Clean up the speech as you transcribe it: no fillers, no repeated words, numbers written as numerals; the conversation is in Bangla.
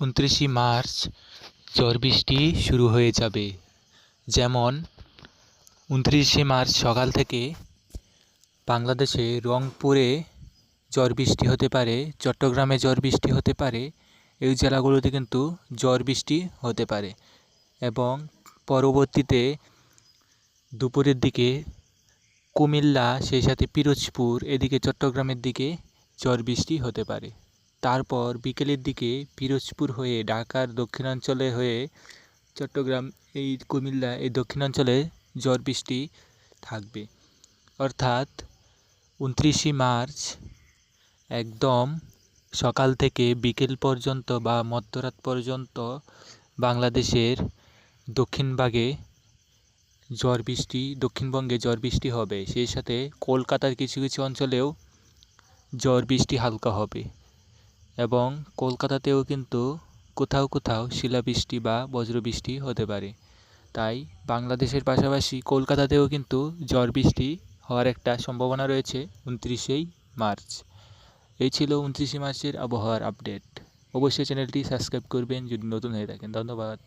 29 মার্চ ঝড় বৃষ্টি শুরু হয়ে যাবে। যেমন 29 মার্চ সকাল থেকে বাংলাদেশে রংপুরে ঝড় বৃষ্টি হতে পারে, চট্টগ্রামে ঝড় বৃষ্টি হতে পারে। এই জেলাগুলোতে কিন্তু ঝড় বৃষ্টি হতে পারে এবং পরবর্তীতে দুপুরের দিকে কুমিল্লা, সেই সাথে পিরোজপুর, এদিকে চট্টগ্রামের দিকে ঝড় বৃষ্টি হতে পারে। তারপর বিকেলের দিকে পিরোজপুর হয়ে ঢাকার দক্ষিণাঞ্চলে হয়ে চট্টগ্রাম, এই কুমিল্লা, এই দক্ষিণাঞ্চলে ঝড় বৃষ্টি থাকবে। অর্থাৎ 29 মার্চ একদম সকাল থেকে বিকেল পর্যন্ত বা মধ্যরাত পর্যন্ত বাংলাদেশের দক্ষিণবঙ্গে ঝড় বৃষ্টি হবে। সেই সাথে কলকাতার কিছু কিছু অঞ্চলেও ঝড় বৃষ্টি হালকা হবে এবং কলকাতাতেও কিন্তু কোথাও কোথাও শিলাবৃষ্টি বা বজ্রবৃষ্টি হতে পারে। তাই বাংলাদেশের পাশাপাশি কলকাতাতেও কিন্তু ঝড় বৃষ্টি হওয়ার একটা সম্ভাবনা রয়েছে 29 মার্চ। এই ছিল 29 মার্চের আবহাওয়ার আপডেট। অবশ্যই চ্যানেলটি সাবস্ক্রাইব করবেন যদি নতুন হয়ে থাকেন। ধন্যবাদ।